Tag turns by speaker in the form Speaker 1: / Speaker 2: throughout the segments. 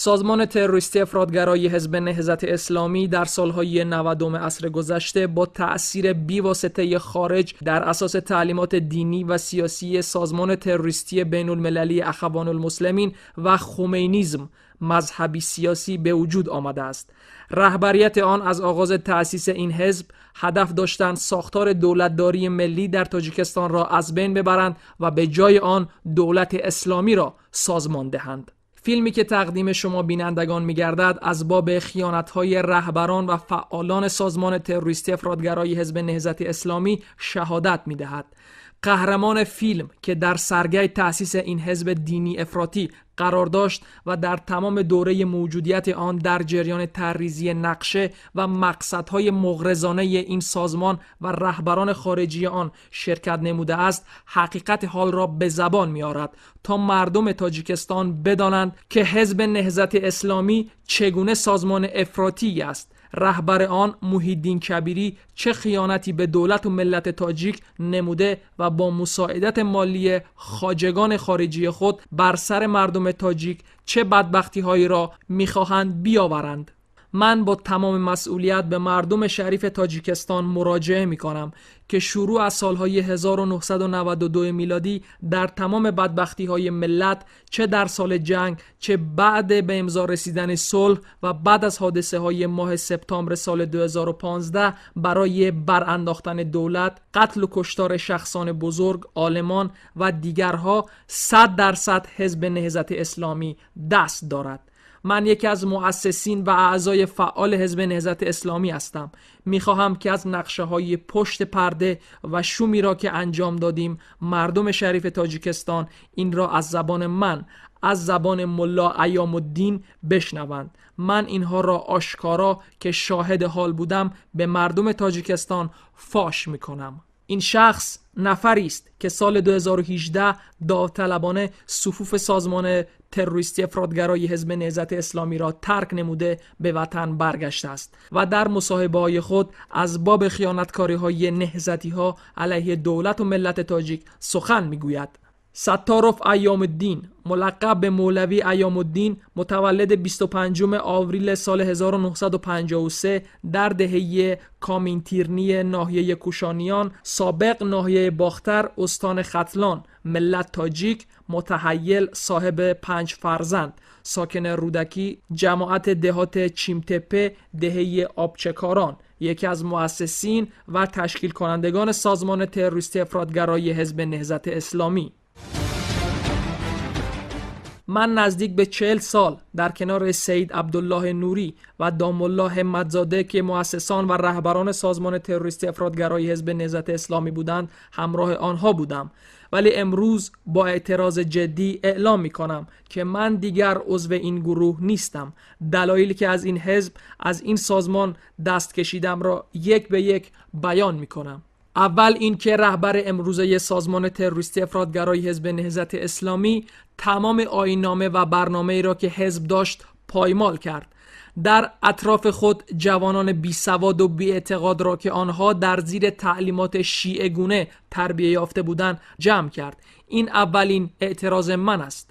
Speaker 1: سازمان تروریستی افراطگرای حزب نهضت اسلامی در سالهای 90 عصر گذشته با تأثیر بی‌واسطه خارج در اساس تعلیمات دینی و سیاسی سازمان تروریستی بین‌المللی اخوان المسلمین و خمینیسم مذهبی سیاسی به وجود آمده است. رهبریت آن از آغاز تأسیس این حزب هدف داشتند ساختار دولتداری ملی در تاجیکستان را از بین ببرند و به جای آن دولت اسلامی را سازمان دهند. فیلمی که تقدیم شما بینندگان می‌گردد از باب خیانت‌های رهبران و فعالان سازمان تروریستی افراطگرای حزب نهضت اسلامی شهادت می‌دهد. قهرمان فیلم که در سرگی تأسیس این حزب دینی افراطی قرار داشت و در تمام دوره موجودیت آن در جریان طرحریزی نقشه و مقصدهای مغرضانه این سازمان و رهبران خارجی آن شرکت نموده است، حقیقت حال را به زبان می‌آورد تا مردم تاجیکستان بدانند که حزب نهضت اسلامی چگونه سازمان افراطی است. رهبر آن محیدین کبیری چه خیانتی به دولت و ملت تاجیک نموده و با مساعدت مالی خواجگان خارجی خود بر سر مردم تاجیک چه بدبختی هایی را میخواهند بیاورند. من با تمام مسئولیت به مردم شریف تاجیکستان مراجعه می کنم که شروع از سالهای 1992 میلادی در تمام بدبختی های ملت، چه در سال جنگ چه بعد به امضا رسیدن صلح و بعد از حادثه های ماه سپتامبر سال 2015 برای برانداختن دولت، قتل و کشتار شخصان بزرگ، عالمان و دیگرها 100% حزب نهضت اسلامی دست دارد. من یکی از مؤسسین و اعضای فعال حزب نهضت اسلامی هستم. میخواهم که از نقشه‌های پشت پرده و شومی را که انجام دادیم مردم شریف تاجیکستان این را از زبان من، از زبان ملا ایام الدین بشنوند. من اینها را آشکارا که شاهد حال بودم به مردم تاجیکستان فاش میکنم. این شخص نفری است که سال 2018 داوطلبانه صفوف سازمان تروریستی افراطگرای حزب نهضت اسلامی را ترک نموده به وطن برگشته است و در مصاحبه‌های خود از باب خیانتکاری‌های نهضتی‌ها علیه دولت و ملت تاجیک سخن می‌گوید. ستارov ایام الدین، ملقب به مولوی ایام الدین، متولد 25 آوریل سال 1953 در دهه کامینتیرنی ناحیه کوشانیان، سابق ناحیه باختر، استان ختلان، ملت تاجیک، متحیل، صاحب 5 فرزند، ساکن رودکی، جماعت دهات چیمتپه، دهه آبچکاران، یکی از مؤسسین و تشکیل کنندگان سازمان تروریستی افراطگرای حزب نهضت اسلامی. من نزدیک به 40 سال در کنار سید عبدالله نوری و دام الله همت‌زاده که مؤسسان و رهبران سازمان تروریستی افراطگرای حزب نهضت اسلامی بودند همراه آنها بودم، ولی امروز با اعتراض جدی اعلام می کنم که من دیگر عضو این گروه نیستم. دلایلی که از این حزب، از این سازمان دست کشیدم را یک به یک بیان می کنم. اول این که رهبر امروزه سازمان تروریستی افراطگرای حزب نهضت اسلامی تمام آیین‌نامه و برنامه‌ای را که حزب داشت پایمال کرد. در اطراف خود جوانان بی سواد و بی اعتقاد را که آنها در زیر تعلیمات شیعه گونه تربیت یافته بودند جمع کرد. این اولین اعتراض من است.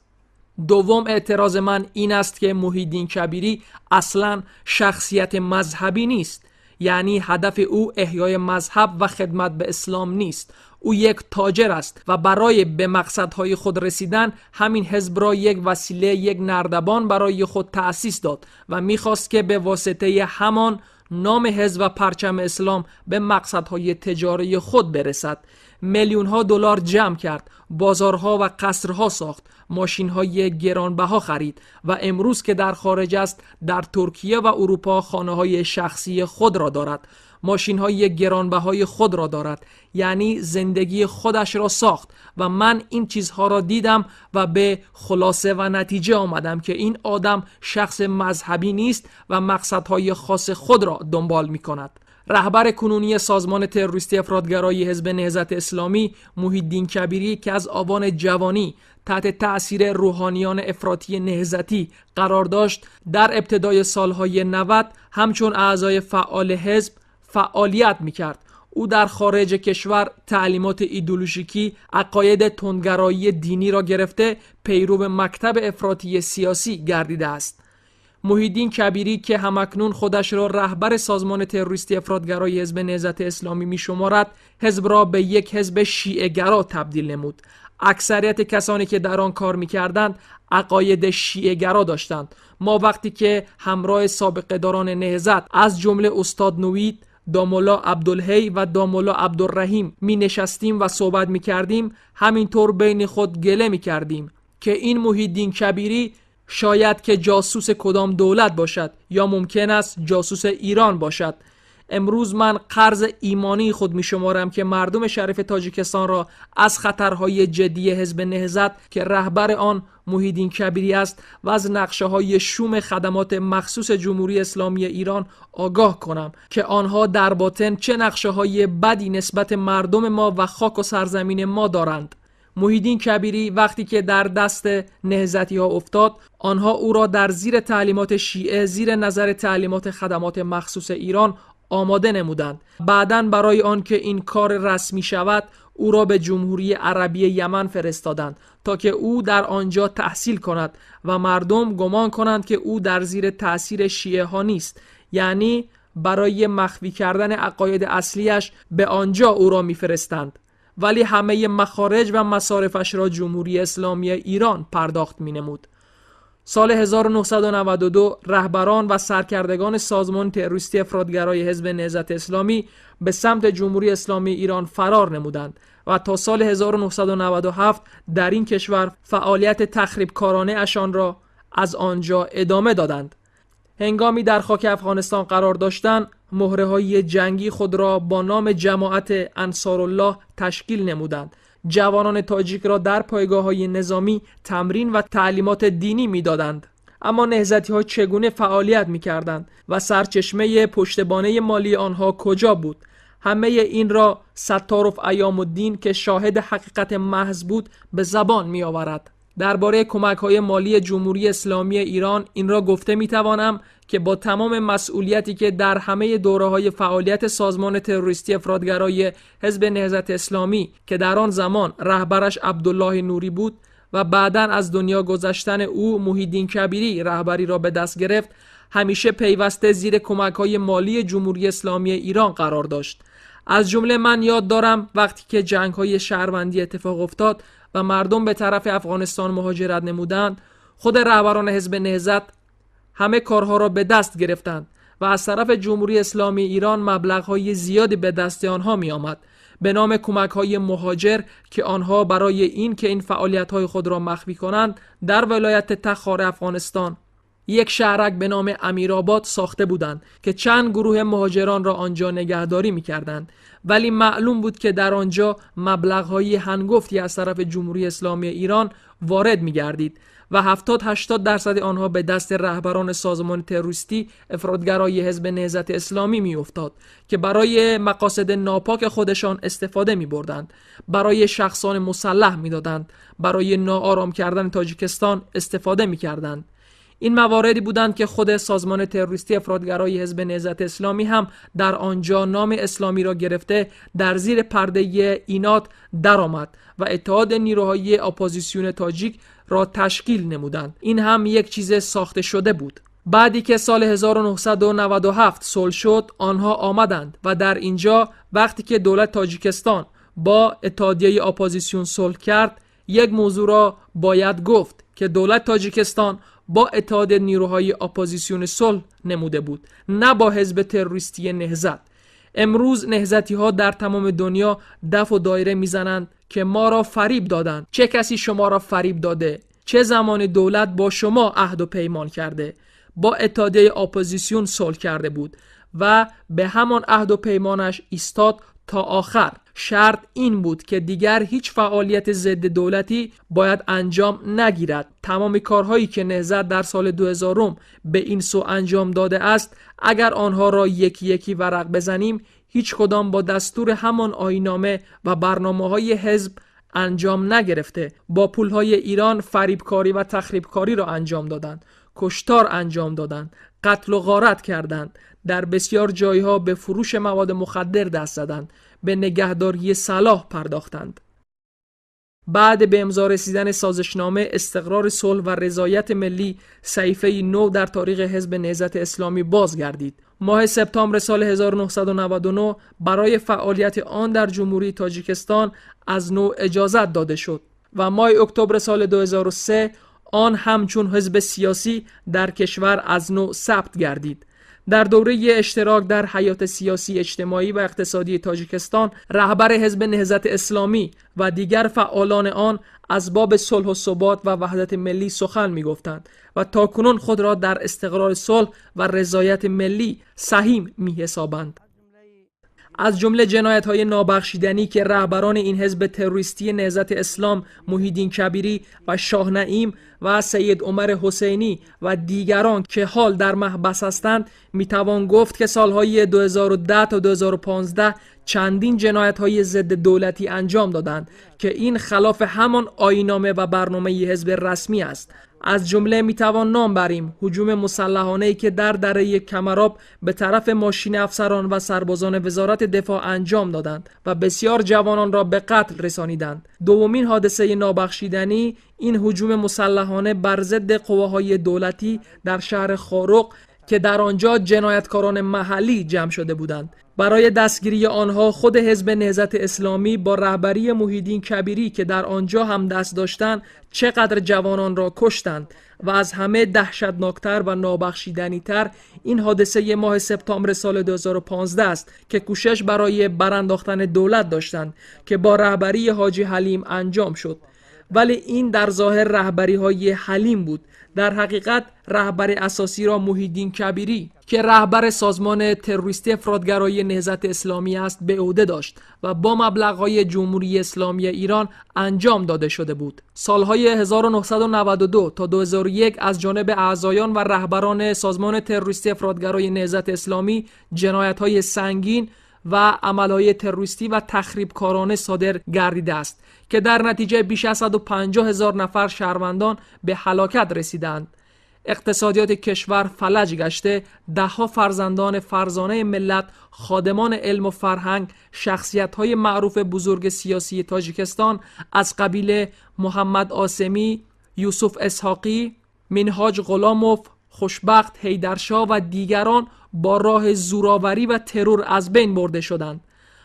Speaker 1: دوم اعتراض من این است که محیدین کبیری اصلاً شخصیت مذهبی نیست. یعنی هدف او احیای مذهب و خدمت به اسلام نیست. او یک تاجر است و برای به مقصدهای خود رسیدن همین حزب را یک وسیله، یک نردبان برای خود تأسیس داد و میخواست که به واسطه همان نام حزب و پرچم اسلام به مقصدهای تجاری خود برسد. میلیون‌ها دلار جمع کرد، بازارها و قصرها ساخت، ماشین‌های گرانبها خرید و امروز که در خارج است در ترکیه و اروپا خانه‌های شخصی خود را دارد، ماشین‌های گرانبهای خود را دارد، یعنی زندگی خودش را ساخت و من این چیزها را دیدم و به خلاصه و نتیجه آمدم که این آدم شخص مذهبی نیست و مقصدهای خاص خود را دنبال می‌کند. رهبر کنونی سازمان تروریستی افراطگرای حزب نهضت اسلامی محیدین کبیری که از آوان جوانی تحت تأثیر روحانیان افراطی نهضتی قرار داشت، در ابتدای سالهای 90 همچون اعضای فعال حزب فعالیت می‌کرد. او در خارج کشور تعلیمات ایدئولوژیکی، عقاید تندگرایی دینی را گرفته پیرو مکتب افراطی سیاسی گردیده است. محیدین کبیری که همکنون خودش را رهبر سازمان تروریستی افراطگرای حزب نهضت اسلامی می‌شمارد، حزب را به یک حزب شیعه‌گرا تبدیل نمود. اکثریت کسانی که در آن کار می‌کردند عقاید شیعه‌گرا داشتند. ما وقتی که همراه سابقه‌داران نهضت از جمله استاد نوید، دامولا عبدالحی و دامولا عبدالرحیم می نشستیم و صحبت می کردیم، همینطور بین خود گله می کردیم که این محیدین کبیری شاید که جاسوس کدام دولت باشد یا ممکن است جاسوس ایران باشد. امروز من قرض ایمانی خود می شمارم که مردم شریف تاجیکستان را از خطرهای جدی حزب نهضت که رهبر آن محیدین کبیری است و از نقشه‌های شوم خدمات مخصوص جمهوری اسلامی ایران آگاه کنم که آنها در باطن چه نقشه‌های بدی نسبت مردم ما و خاک و سرزمین ما دارند. محیدین کبیری وقتی که در دست نهضتی ها افتاد، آنها او را در زیر تعلیمات شیعه زیر نظر تعلیمات خدمات مخصوص ایران آماده نمودند. بعداً برای آنکه این کار رسمی شود، او را به جمهوری عربی یمن فرستادند تا که او در آنجا تحصیل کند و مردم گمان کنند که او در زیر تأثیر شیعه ها نیست، یعنی برای مخفی کردن عقاید اصلیش به آنجا او را میفرستند، ولی همه مخارج و مصارفش را جمهوری اسلامی ایران پرداخت می‌نمود. سال 1992 رهبران و سرکردگان سازمان تروریستی افراطگرای حزب نهضت اسلامی به سمت جمهوری اسلامی ایران فرار نمودند و تا سال 1997 در این کشور فعالیت تخریبکارانه اشان را از آنجا ادامه دادند. هنگامی در خاک افغانستان قرار داشتند، مهره‌های جنگی خود را با نام جماعت انصارالله تشکیل نمودند. جوانان تاجیک را در پایگاه‌های نظامی تمرین و تعلیمات دینی می‌دادند. اما نهضتی‌ها چگونه فعالیت می‌کردند و سرچشمه پشتبانه مالی آنها کجا بود؟ همه این را ستارف ایام الدین که شاهد حقیقت محض بود به زبان می‌آورد. درباره کمک‌های مالی جمهوری اسلامی ایران این را گفته می‌توانم که با تمام مسئولیتی که در همه دوره‌های فعالیت سازمان تروریستی افراطگرای حزب نهضت اسلامی که در آن زمان رهبرش عبدالله نوری بود و بعداً از دنیا گذشتن او محیدین کبیری رهبری را به دست گرفت، همیشه پیوسته زیر کمک‌های مالی جمهوری اسلامی ایران قرار داشت. از جمله من یاد دارم وقتی که جنگ‌های شهروندی اتفاق افتاد و مردم به طرف افغانستان مهاجرت نمودند، خود رهبران حزب نهضت همه کارها را به دست گرفتند و از طرف جمهوری اسلامی ایران مبلغ‌های زیادی به دست آنها می آمد به نام کمک‌های مهاجر که آنها برای این که این فعالیت‌های خود را مخفی کنند در ولایت تخار افغانستان یک شهرک به نام امیرآباد ساخته بودند که چند گروه مهاجران را آنجا نگهداری می‌کردند، ولی معلوم بود که در آنجا مبلغ‌های هنگفتی از طرف جمهوری اسلامی ایران وارد می‌گردید و 70-80% آنها به دست رهبران سازمان تروریستی افراطگرای حزب نهضت اسلامی می‌افتاد که برای مقاصد ناپاک خودشان استفاده می‌بردند، برای شخصان مسلح می‌دادند، برای ناآرام کردن تاجیکستان استفاده می‌کردند. این مواردی بودند که خود سازمان تروریستی افراطگرای حزب نهضت اسلامی هم در آنجا نام اسلامی را گرفته در زیر پرده اینات درآمد و اتحاد نیروهای اپوزیسیون تاجیک را تشکیل نمودند. این هم یک چیز ساخته شده بود. بعدی که سال 1997 صلح شد، آنها آمدند و در اینجا وقتی که دولت تاجیکستان با اتحادیه اپوزیسیون صلح کرد، یک موضوع را باید گفت که دولت تاجیکستان با اتحاد نیروهای اپوزیسیون صلح نموده بود، نه با حزب تروریستی نهضت. امروز نهضتی ها در تمام دنیا دف و دایره میزنند که ما را فریب دادند. چه کسی شما را فریب داده؟ چه زمان دولت با شما عهد و پیمان کرده؟ با اتحادیه اپوزیسیون صلح کرده بود و به همان عهد و پیمانش ایستاد تا آخر. شرط این بود که دیگر هیچ فعالیت ضد دولتی باید انجام نگیرد. تمام کارهایی که نهضت در سال 2000 به این سو انجام داده است، اگر آنها را یکی یکی ورق بزنیم، هیچ کدام با دستور همان آیین‌نامه و برنامه‌های حزب انجام نگرفته. با پولهای ایران فریبکاری و تخریبکاری را انجام دادند، کشتار انجام دادند، قتل و غارت کردند، در بسیار جایها به فروش مواد مخدر دست زدند، به نگهداری سلاح پرداختند. بعد به امضا رسیدن سازشنامه استقرار صلح و رضایت ملی، صحیفه نو در تاریخ حزب نهضت اسلامی بازگردید. ماه سپتامبر سال 1999 برای فعالیت آن در جمهوری تاجیکستان از نو اجازت داده شد و ماه اکتبر سال 2003 آن همچون حزب سیاسی در کشور از نو ثبت گردید. در دوره اشتراک در حیات سیاسی، اجتماعی و اقتصادی تاجیکستان، رهبر حزب نهضت اسلامی و دیگر فعالان آن از باب صلح و ثبات و وحدت ملی سخن می‌گفتند و تاکنون خود را در استقرار صلح و رضایت ملی سهیم می‌حسابند. از جمله جنایت‌های نابخشیدنی که رهبران این حزب تروریستی نهضت اسلام، محیدین کبیری و شاه نعیم و سید عمر حسینی و دیگران که حال در محبس هستند، میتوان گفت که سالهای 2010 تا 2015 چندین جنایت‌های ضد دولتی انجام دادند که این خلاف همان آیین‌نامه و برنامه حزب رسمی است. از جمله میتوان نام بریم هجوم مسلحانه‌ای که در دره کمراب به طرف ماشین افسران و سربازان وزارت دفاع انجام دادند و بسیار جوانان را به قتل رسانیدند. دومین حادثه نابخشیدنی این هجوم مسلحانه بر ضد قواهای دولتی در شهر خاروق که در آنجا جنایتکاران محلی جمع شده بودند. برای دستگیری آنها خود حزب نهضت اسلامی با رهبری محیدین کبیری که در آنجا هم دست داشتند چقدر جوانان را کشتند و از همه دهشتناکتر و نابخشیدنی‌تر این حادثه ماه سپتامبر سال 2015 است که کوشش برای برانداختن دولت داشتند که با رهبری حاجی حلیم انجام شد. ولی این در ظاهر رهبری‌های حلیم بود. در حقیقت رهبر اساسی را محیدین کبیری که رهبر سازمان تروریستی افراطگرای نهضت اسلامی است به عهده داشت و با مبلغ‌های جمهوری اسلامی ایران انجام داده شده بود. سالهای 1992 تا 2001 از جانب اعضایان و رهبران سازمان تروریستی افراطگرای نهضت اسلامی جنایت‌های سنگین و عملهای تروریستی و تخریبکارانه صادر گردیده است که در نتیجه بیش از 150,000 نفر شهروندان به هلاکت رسیدند. اقتصادیات کشور فلج گشته، دهها فرزندان فرزانه ملت، خادمان علم و فرهنگ، شخصیت‌های معروف بزرگ سیاسی تاجیکستان از قبیل محمد عاصمی، یوسف اسحاقی، منهاج غلاموف، خوشبخت حیدرشاه و دیگران با راه زورآوری و ترور از بین برده شدند.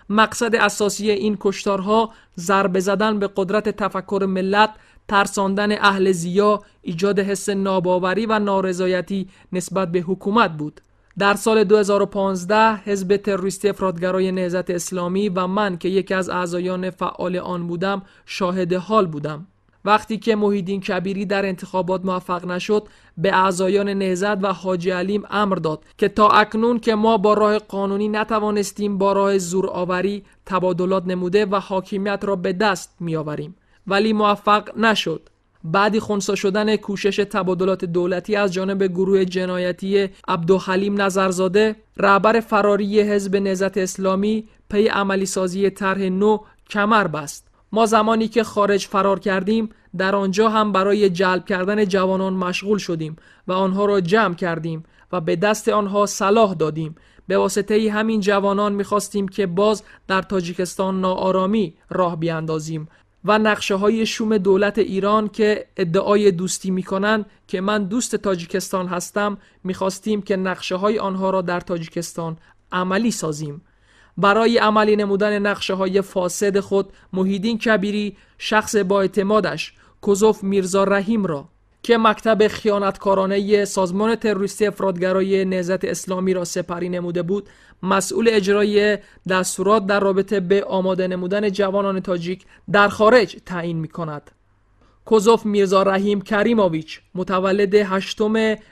Speaker 1: مقصد اساسی این کشتارها ضربه زدن به قدرت تفکر ملت، ترساندن اهل ضیا، ایجاد حس ناباوری و نارضایتی نسبت به حکومت بود. در سال 2015 حزب تروریستی افراطگرای نهضت اسلامی و من که یکی از اعضایان فعال آن بودم شاهد حال بودم. وقتی که محیدین کبیری در انتخابات موفق نشد، به اعضایان نهضت و حاجی علیم امر داد که تا اکنون که ما با راه قانونی نتوانستیم با راه زورآوری تبادلات نموده و حاکمیت را به دست می‌آوریم، ولی موفق نشد. بعدی خنثی شدن کوشش تبادلات دولتی از جانب گروه جنایتی عبدالحلیم نظرزاده، رهبر فراری حزب نهضت اسلامی، پی عملی سازی طرح نو کمر بست. ما زمانی که خارج فرار کردیم در آنجا هم برای جلب کردن جوانان مشغول شدیم و آنها را جمع کردیم و به دست آنها سلاح دادیم. به واسطه همین جوانان می‌خواستیم که باز در تاجیکستان ناآرامی راه بیاندازیم و نقشه‌های شوم دولت ایران که ادعای دوستی می‌کنند که من دوست تاجیکستان هستم، می‌خواستیم که نقشه‌های آنها را در تاجیکستان عملی سازیم. برای عملی نمودن نقشه‌های فاسد خود، محیدین کبیری شخص با اعتمادش کوزوف میرزا رحیم را که مکتب خیانتکارانه سازمان تروریستی افراطگرای نهضت اسلامی را سپری نموده بود، مسئول اجرای دستورات در رابطه به آماده نمودن جوانان تاجیک در خارج تعیین می‌کند. کوزوف میرزا رحیم کریموویچ متولد 8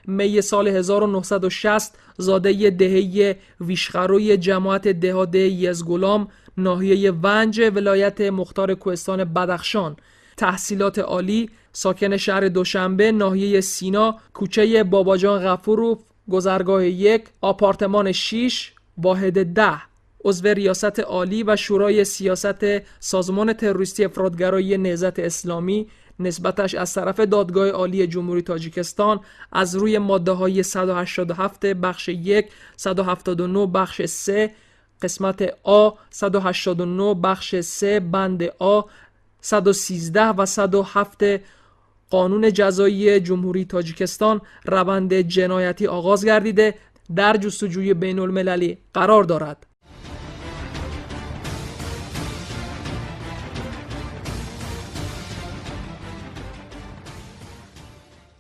Speaker 1: می سال 1960، زاده دهه ویشخروی جماعت دهاده یزگولام، ناحیه ونج، ولایت مختار کوهستان بدخشان. تحصیلات عالی، ساکن شهر دوشنبه، ناحیه سینا، کوچه باباجان غفوروف، گذرگاه 1، آپارتمان 6، واحد 10. عضو ریاست عالی و شورای سیاست سازمان تروریستی افراطگرای نهضت اسلامی، نسبتش از طرف دادگاه عالی جمهوری تاجیکستان از روی ماده‌های 187 بخش 1، 179 بخش 3 قسمت آ، 189 بخش 3 بند آ، 113 و 107 قانون جزایی جمهوری تاجیکستان روند جنایتی آغاز گردیده در جستجوی بین المللی قرار دارد.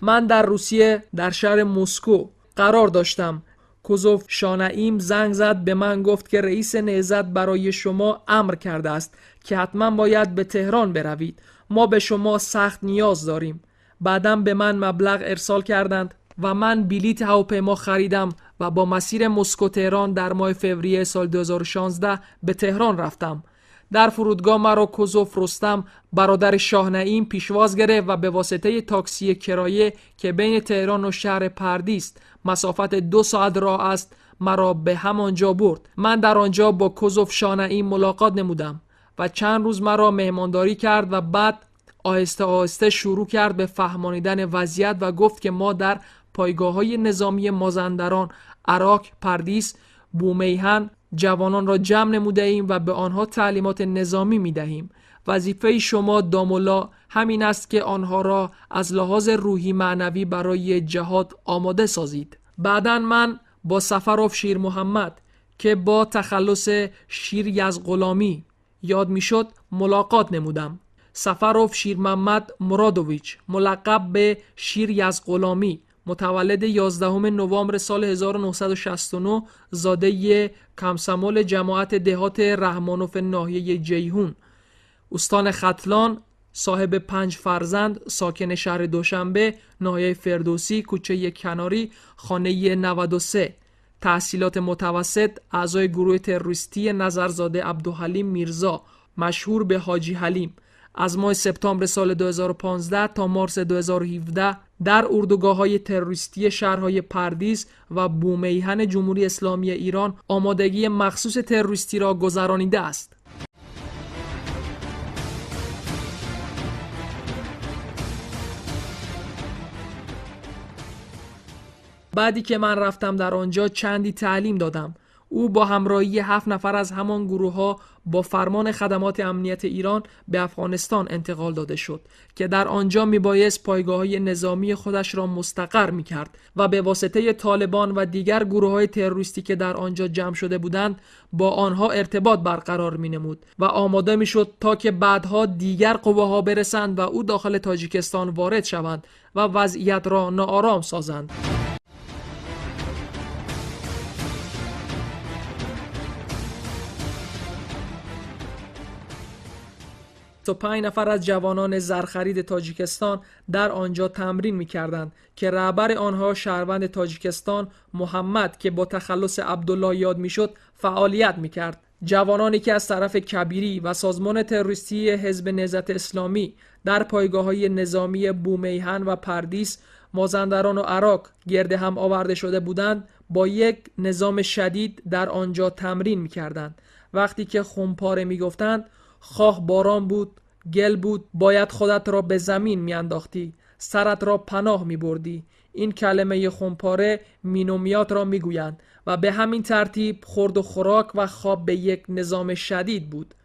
Speaker 1: من در روسیه در شهر مسکو قرار داشتم. کوزوف شانائیم زنگ زد به من، گفت که رئیس نهضت برای شما امر کرده است که حتما باید به تهران بروید. ما به شما سخت نیاز داریم. بعداً به من مبلغ ارسال کردند و من بلیط هواپیما خریدم و با مسیر مسکو تهران در ماه فوریه سال 2016 به تهران رفتم. در فرودگاه مرا کوزوف رستم برادر شاه نعیم پیشواز گرفت و به واسطه تاکسی کرایه که بین تهران و شهر پردیس مسافت 2 ساعت راه است مرا به همانجا برد. من در آنجا با کوزوف شاه نعیم ملاقات نمودم و چند روز مرا مهمانداری کرد و بعد آهسته آهسته شروع کرد به فهمانیدن وضعیت و گفت که ما در پایگاه‌های نظامی مازندران، عراق، پردیس، بومیهن جوانان را جمع نموده ایم و به آنها تعلیمات نظامی می دهیم. وظیفه شما دامولا همین است که آنها را از لحاظ روحی معنوی برای جهاد آماده سازید. بعداً من با سفروف شیر محمد که با تخلص شیر یزغلامی یاد می شد ملاقات نمودم. سفروف شیر محمد مرادویچ ملقب به شیر یزغلامی، متولد 11 نوامبر سال 1969، زاده کمسمول جماعت دهات رحمانوف ناحیه جیهون، استان ختلان، صاحب 5 فرزند، ساکن شهر دوشنبه، ناحیه فردوسی، کوچه کناری، خانه 93، تحصیلات متوسط، اعضای گروه تروریستی نظرزاده عبدالحلیم میرزا مشهور به حاجی حلیم. از ماه سپتامبر سال 2015 تا مارس 2017 در اردوگاه‌های تروریستی شهرهای پردیس و بومیهن جمهوری اسلامی ایران آمادگی مخصوص تروریستی را گذرانیده است. بعدی که من رفتم در آنجا چندی تعلیم دادم. او با همراهی 7 نفر از همان گروه ها با فرمان خدمات امنیت ایران به افغانستان انتقال داده شد که در آنجا میبایست پایگاه‌های نظامی خودش را مستقر میکرد و به واسطه طالبان و دیگر گروه‌های تروریستی که در آنجا جمع شده بودند با آنها ارتباط برقرار مینمود و آماده میشد تا که بعدها دیگر قواها برسند و او داخل تاجیکستان وارد شوند و وضعیت را ناآرام سازند. تا 5 نفر از جوانان زرخرید تاجیکستان در آنجا تمرین می‌کردند که رهبر آنها شهروند تاجیکستان محمد که با تخلص عبدالله یاد می‌شد فعالیت می‌کرد. جوانانی که از طرف کبیری و سازمان تروریستی حزب نهضت اسلامی در پایگاه‌های نظامی بومیهن و پردیس، مازندران و عراق گرد هم آورده شده بودند با یک نظام شدید در آنجا تمرین می‌کردند. وقتی که خمپاره می‌گفتند خواه باران بود، گل بود، باید خودت را به زمین میانداختی، سرت را پناه میبردی. این کلمه خمپاره مینومیات را میگویند و به همین ترتیب خورد و خوراک و خواب به یک نظام شدید بود.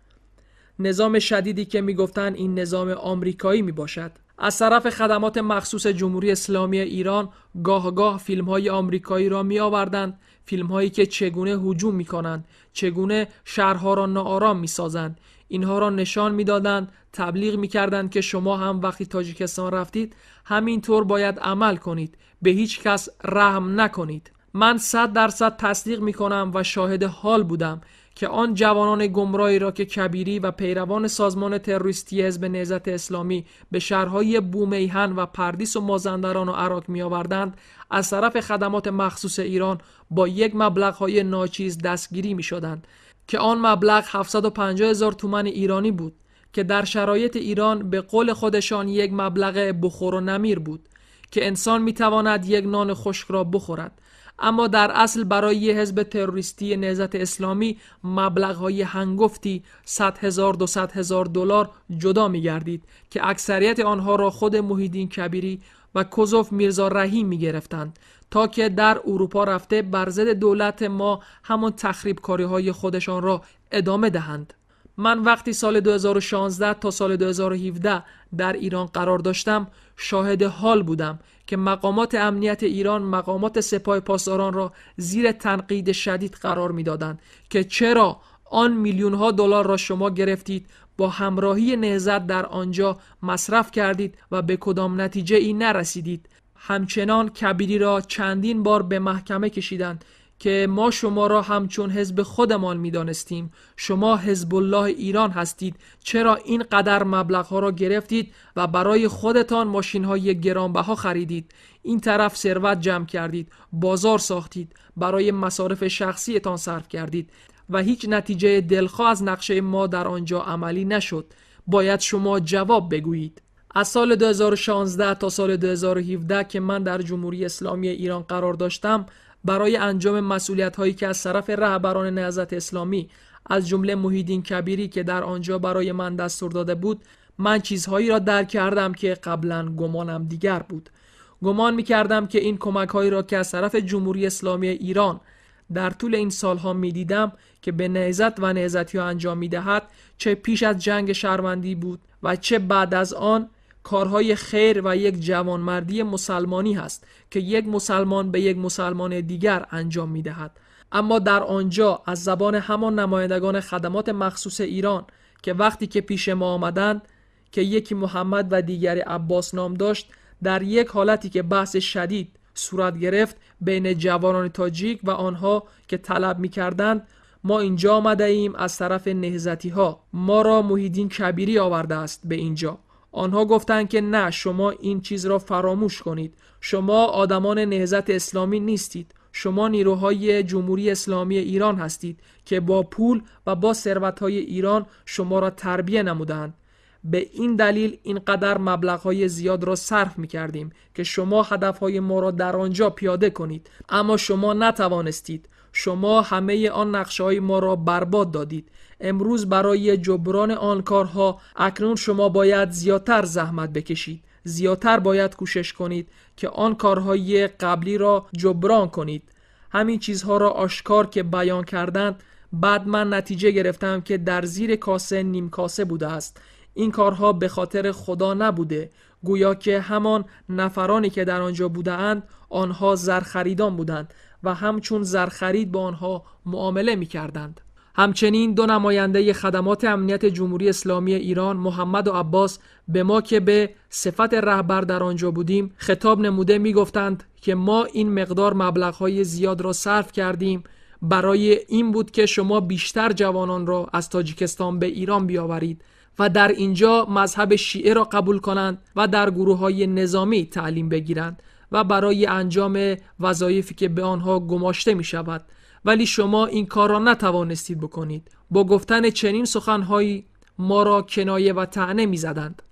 Speaker 1: نظام شدیدی که میگفتند این نظام آمریکایی میباشد. از طرف خدمات مخصوص جمهوری اسلامی ایران گاه فیلم‌های آمریکایی را میآوردند، فیلم‌هایی که چگونه هجوم می‌کنند، چگونه شهرها را ناآرام می‌سازند. اینها را نشان می‌دادند، تبلیغ می‌کردند که شما هم وقتی تاجیکستان رفتید همینطور باید عمل کنید، به هیچ کس رحم نکنید. من 100% تصدیق می‌کنم و شاهد حال بودم که آن جوانان گمراهی را که کبیری و پیروان سازمان تروریستی حزب نهضت اسلامی به شهرهای بومیهن و پردیس و مازندران و عراق می آوردند از طرف خدمات مخصوص ایران با یک مبلغ‌های ناچیز دستگیری می شدند که آن مبلغ 750,000 تومان ایرانی بود که در شرایط ایران به قول خودشان یک مبلغ بخور و نمیر بود که انسان می تواند یک نان خشک را بخورد، اما در اصل برای حزب تروریستی نهضت اسلامی مبلغ‌های هنگفتی 100,000 200,000 دلار جدا می‌گردید که اکثریت آنها را خود محیدین کبیری و کوزوف میرزا رحیم می‌گرفتند تا که در اروپا رفته بر ضد دولت ما همان تخریب کاری‌های خودشان را ادامه دهند. من وقتی سال 2016 تا سال 2017 در ایران قرار داشتم شاهد حال بودم که مقامات امنیت ایران مقامات سپاه پاسداران را زیر تنقید شدید قرار می‌دادند که چرا آن میلیون‌ها دلار را شما گرفتید، با همراهی نهضت در آنجا مصرف کردید و به کدام نتیجه ای نرسیدید. همچنان کبیری را چندین بار به محکمه کشیدند که ما شما را همچون حزب خودمان می‌دانستیم، شما حزب الله ایران هستید، چرا اینقدر مبلغ‌ها را گرفتید و برای خودتان ماشین‌های گرانبها خریدید، این طرف ثروت جمع کردید، بازار ساختید، برای مصارف شخصیتان صرف کردید و هیچ نتیجه دلخواه از نقشه ما در آنجا عملی نشد. باید شما جواب بگویید. از سال 2016 تا سال 2017 که من در جمهوری اسلامی ایران قرار داشتم، برای انجام مسئولیت‌هایی که از طرف رهبران نهضت اسلامی از جمله محیدین کبیری که در آنجا برای من دستور داده بود، من چیزهایی را درک کردم که قبلا گمانم دیگر بود. گمان می‌کردم که این کمک‌هایی را که از طرف جمهوری اسلامی ایران در طول این سالها می‌دیدم که به نهضت و نهضتی‌ها انجام می‌دهد، چه پیش از جنگ شهروندی بود و چه بعد از آن، کارهای خیر و یک جوانمردی مسلمانی هست که یک مسلمان به یک مسلمان دیگر انجام می‌دهد. اما در آنجا از زبان همان نمایندگان خدمات مخصوص ایران که وقتی که پیش ما آمدند، که یکی محمد و دیگری عباس نام داشت، در یک حالتی که بحث شدید صورت گرفت بین جوانان تاجیک و آنها که طلب می‌کردند ما اینجا آمده ایم از طرف نهضتی‌ها، ما را محیدین کبیری آورده است به اینجا. آنها گفتند که نه، شما این چیز را فراموش کنید، شما آدمان نهضت اسلامی نیستید، شما نیروهای جمهوری اسلامی ایران هستید که با پول و با ثروت‌های ایران شما را تربیه نمودند. به این دلیل اینقدر مبلغ‌های زیاد را صرف می‌کردیم که شما هدف‌های ما را در آنجا پیاده کنید، اما شما نتوانستید. شما همه آن نقشه‌های ما را برباد دادید. امروز برای جبران آن کارها اکنون شما باید زیادتر زحمت بکشید، زیادتر باید کوشش کنید که آن کارهای قبلی را جبران کنید. همین چیزها را آشکار که بیان کردند، بعد من نتیجه گرفتم که در زیر کاسه نیم کاسه بوده است. این کارها به خاطر خدا نبوده، گویا که همان نفرانی که در آنجا بودند آنها زرخریدان بودند و همچون زرخرید با آنها معامله می کردند. همچنین دو نماینده خدمات امنیت جمهوری اسلامی ایران، محمد و عباس، به ما که به صفت رهبر در آنجا بودیم خطاب نموده می گفتند که ما این مقدار مبلغ‌های زیاد را صرف کردیم برای این بود که شما بیشتر جوانان را از تاجیکستان به ایران بیاورید و در اینجا مذهب شیعه را قبول کنند و در گروه‌های نظامی تعلیم بگیرند و برای انجام وظایفی که به آنها گماشته می شود. ولی شما این کار را نتوانستید بکنید. با گفتن چنین سخنهایی ما را کنایه و طعنه می زدند.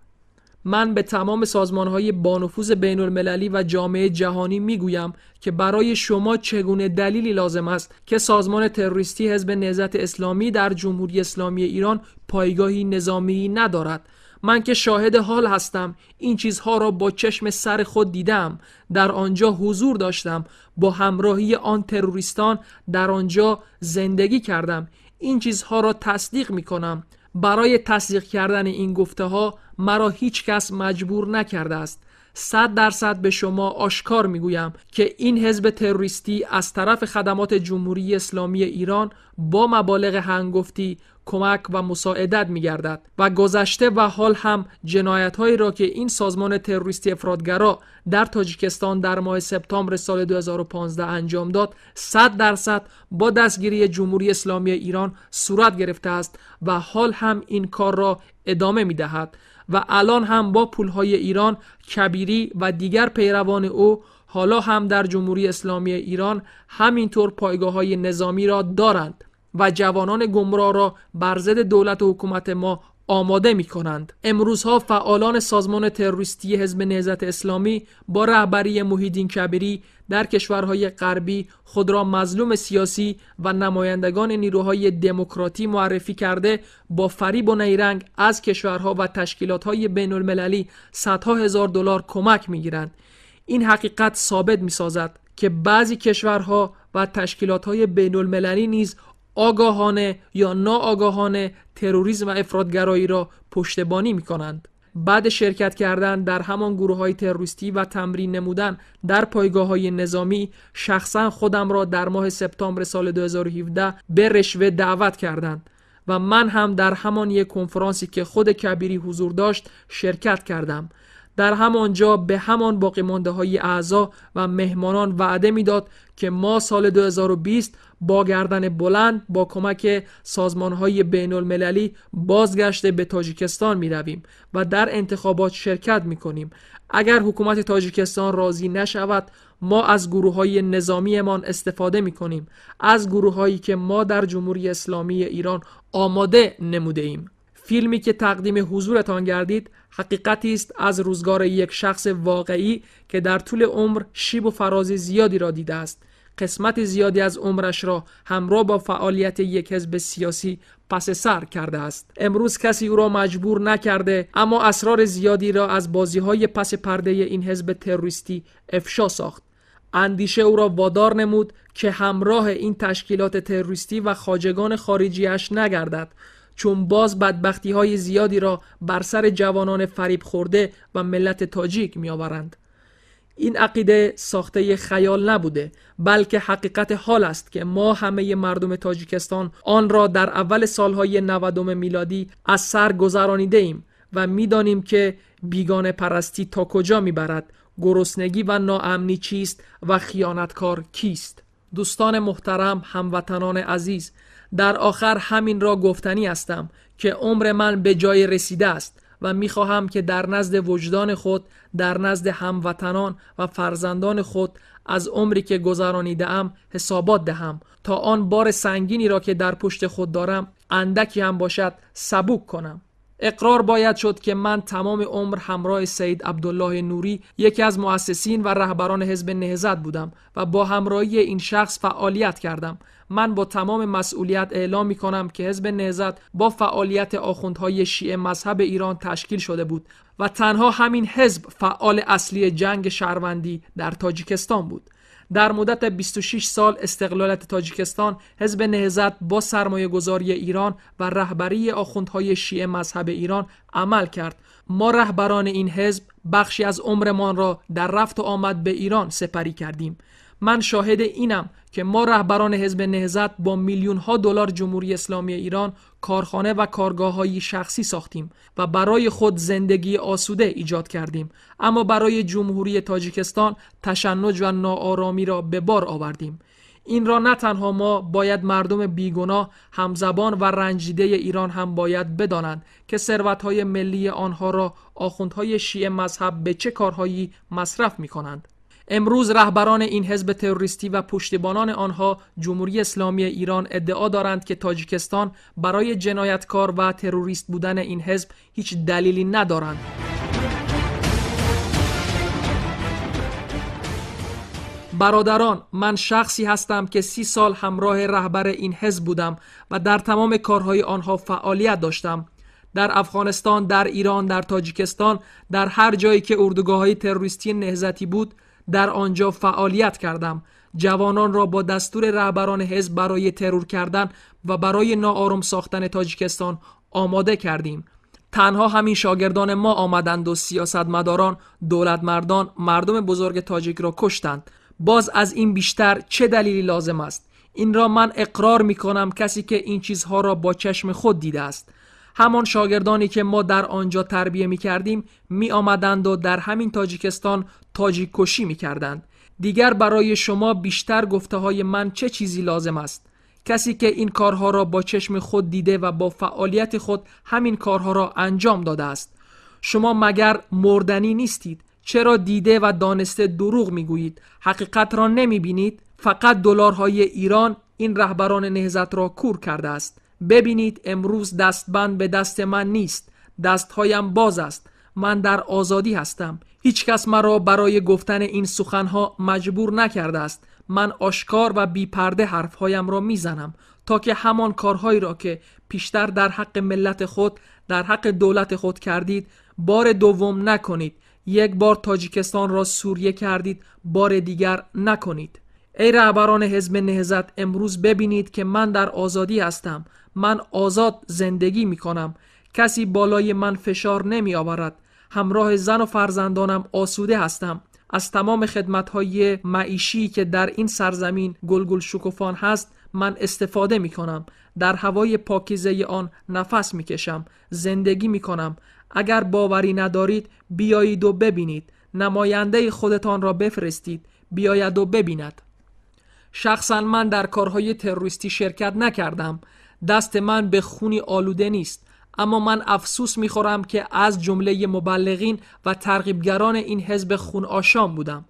Speaker 1: من به تمام سازمانهای بانفوذ بین المللی و جامعه جهانی می گویم که برای شما چگونه دلیلی لازم است که سازمان تروریستی حزب نهضت اسلامی در جمهوری اسلامی ایران پایگاهی نظامی ندارد. من که شاهد حال هستم، این چیزها را با چشم سر خود دیدم، در آنجا حضور داشتم، با همراهی آن تروریستان در آنجا زندگی کردم. این چیزها را تصدیق می کنم. برای تصدیق کردن این گفته ها مرا هیچ کس مجبور نکرده است. 100% به شما آشکار میگویم که این حزب تروریستی از طرف خدمات جمهوری اسلامی ایران با مبالغ هنگفتی کمک و مساعدت میگردد و گذشته و حال هم جنایت‌هایی را که این سازمان تروریستی افراطگرا در تاجیکستان در ماه سپتامبر سال 2015 انجام داد 100% با دستگیری جمهوری اسلامی ایران صورت گرفته است و حال هم این کار را ادامه می‌دهد و الان هم با پولهای ایران کبیری و دیگر پیروان او حالا هم در جمهوری اسلامی ایران همینطور پایگاه‌های نظامی را دارند و جوانان گمراه را بر ضد دولت و حکومت ما آماده می کنند. امروزها فعالان سازمان تروریستی حزب نهضت اسلامی با رهبری محیدین کبیری در کشورهای غربی خود را مظلوم سیاسی و نمایندگان نیروهای دموکراتی معرفی کرده با فریب و نیرنگ از کشورها و تشکیلاتهای بین المللی صدها هزار دلار کمک می گیرند. این حقیقت ثابت می سازد که بعضی کشورها و تشکیلاتهای بین المللی نیز آگاهانه یا ناآگاهانه تروریسم و افراطگرایی را پشتیبانی می‌کنند. بعد شرکت کردن در همان گروه‌های تروریستی و تمرین نمودن در پایگاه‌های نظامی، شخصا خودم را در ماه سپتامبر سال 2017 به رشوه دعوت کردند و من هم در همان یک کنفرانسی که خود کبیری حضور داشت شرکت کردم. در همانجا به همان باقی مانده های اعضا و مهمانان وعده میداد که ما سال 2020 با گردن بلند با کمک سازمان های بین المللی بازگشت به تاجیکستان می رویم و در انتخابات شرکت می کنیم. اگر حکومت تاجیکستان راضی نشود، ما از گروه های نظامی امان استفاده می کنیم، از گروه هایی که ما در جمهوری اسلامی ایران آماده نموده ایم. فیلمی که تقدیم حضورتان گردید حقیقتی است از روزگار یک شخص واقعی که در طول عمر شیب و فراز زیادی را دیده است. قسمت زیادی از عمرش را همراه با فعالیت یک حزب سیاسی پس سر کرده است. امروز کسی او را مجبور نکرده، اما اسرار زیادی را از بازی‌های پس پرده این حزب تروریستی افشا ساخت. اندیشه او را وادار نمود که همراه این تشکیلات تروریستی و خواجگان خارجیش نگردد، چون باز بدبختی‌های زیادی را بر سر جوانان فریب خورده و ملت تاجیک می‌آورند. این عقیده ساخته خیال نبوده، بلکه حقیقت حال است که ما همه مردم تاجیکستان آن را در اول سالهای 90 میلادی از سر گذرانیده ایم و می‌دانیم که بیگانه پرستی تا کجا می‌برد، گرسنگی و ناامنی چیست و خیانتکار کیست. دوستان محترم، هموطنان عزیز، در آخر همین را گفتنی هستم که عمر من به جای رسیده است و میخواهم که در نزد وجدان خود، در نزد هموطنان و فرزندان خود از عمری که گذرانیده‌ام حسابات دهم تا آن بار سنگینی را که در پشت خود دارم اندکی هم باشد سبک کنم. اقرار باید شد که من تمام عمر همراه سید عبدالله نوری، یکی از مؤسسین و رهبران حزب نهضت بودم و با همراهی این شخص فعالیت کردم. من با تمام مسئولیت اعلام می کنم که حزب نهضت با فعالیت آخوندهای شیعه مذهب ایران تشکیل شده بود و تنها همین حزب فعال اصلی جنگ شهروندی در تاجیکستان بود. در مدت 26 سال استقلالیت تاجیکستان، حزب نهضت با سرمایه گذاری ایران و رهبری آخوندهای شیعه مذهب ایران عمل کرد. ما رهبران این حزب بخشی از عمرمان را در رفت و آمد به ایران سپری کردیم. من شاهد اینم که ما رهبران حزب نهضت با میلیون ها دلار جمهوری اسلامی ایران کارخانه و کارگاه‌های شخصی ساختیم و برای خود زندگی آسوده ایجاد کردیم، اما برای جمهوری تاجیکستان تشنج و ناآرامی را به بار آوردیم. این را نه تنها ما باید مردم بیگناه، همزبان و رنجیده ایران هم باید بدانند که ثروت‌های ملی آنها را آخوندهای شیعه مذهب به چه کارهایی مصرف می‌کنند. امروز رهبران این حزب تروریستی و پشتیبانان آنها، جمهوری اسلامی ایران، ادعا دارند که تاجیکستان برای جنایتکار و تروریست بودن این حزب هیچ دلیلی ندارند. برادران، من شخصی هستم که 30 سال همراه رهبر این حزب بودم و در تمام کارهای آنها فعالیت داشتم. در افغانستان، در ایران، در تاجیکستان، در هر جایی که اردوگاه‌های تروریستی نهضتی بود، در آنجا فعالیت کردم. جوانان را با دستور رهبران حزب برای ترور کردن و برای ناآرام ساختن تاجیکستان آماده کردیم. تنها همین شاگردان ما آمدند و سیاستمداران، دولتمردان، مردم بزرگ تاجیک را کشتند. باز از این بیشتر چه دلیلی لازم است؟ این را من اقرار می کنم کسی که این چیزها را با چشم خود دیده است. همان شاگردانی که ما در آنجا تربیه می کردیم می آمدند و در همین تاجیکستان تاجیک کشی می کردند. دیگر برای شما بیشتر گفته های من چه چیزی لازم است؟ کسی که این کارها را با چشم خود دیده و با فعالیت خود همین کارها را انجام داده است. شما مگر مردنی نیستید؟ چرا دیده و دانسته دروغ می گویید؟ حقیقت را نمی بینید؟ فقط دلارهای ایران این رهبران نهضت را کور کرده است. ببینید امروز دستبند به دست من نیست، دستهایم باز است. من در آزادی هستم. هیچ کس مرا برای گفتن این سخنها مجبور نکرده است. من آشکار و بی پرده حرفهایم را میزنم تا که همان کارهایی را که پیشتر در حق ملت خود، در حق دولت خود کردید، بار دوم نکنید. یک بار تاجیکستان را سوریه کردید، بار دیگر نکنید. ای رهبران حزب نهضت، امروز ببینید که من در آزادی هستم. من آزاد زندگی می کنم. کسی بالای من فشار نمی آورد. همراه زن و فرزندانم آسوده هستم. از تمام خدمت‌های معیشی که در این سرزمین گلگل شکوفان هست من استفاده می کنم. در هوای پاکیزه آن نفس می کشم. زندگی می کنم. اگر باوری ندارید بیایید و ببینید. نماینده خودتان را بفرستید. بیاید و ببیند. شخصا من در کارهای تروریستی شرکت نکردم. دست من به خونی آلوده نیست. اما من افسوس میخورم که از جمله مبلغین و ترغیبگران این حزب خون آشام بودم.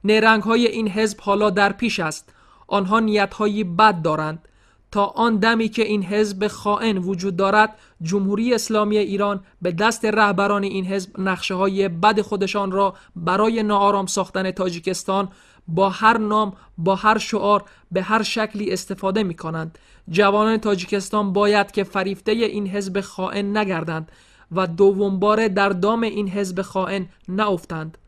Speaker 1: نیرنگ‌های این حزب حالا در پیش است. آنها نیت‌های بد دارند. تا آن دمی که این حزب خائن وجود دارد، جمهوری اسلامی ایران به دست رهبران این حزب نقشه‌های بد خودشان را برای ناآرام ساختن تاجیکستان با هر نام، با هر شعار، به هر شکلی استفاده می کنند. جوانان تاجیکستان باید که فریفته این حزب خائن نگردند و دوم باره در دام این حزب خائن نافتند.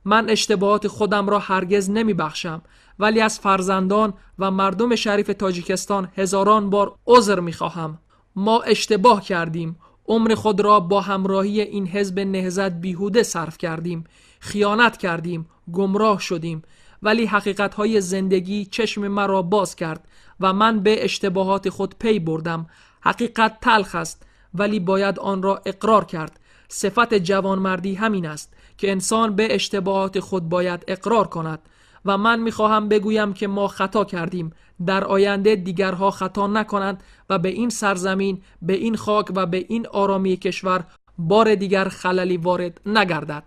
Speaker 1: من اشتباهات خودم را هرگز نمی بخشم، ولی از فرزندان و مردم شریف تاجیکستان هزاران بار عذر می خواهم. ما اشتباه کردیم. عمر خود را با همراهی این حزب نهضت بیهوده صرف کردیم. خیانت کردیم. گمراه شدیم. ولی حقیقت‌های زندگی چشم مرا باز کرد و من به اشتباهات خود پی بردم. حقیقت تلخ است، ولی باید آن را اقرار کرد. صفت جوانمردی همین است که انسان به اشتباهات خود باید اقرار کند و من می‌خواهم بگویم که ما خطا کردیم. در آینده دیگرها خطا نکنند و به این سرزمین، به این خاک و به این آرامی کشور بار دیگر خللی وارد نگردد.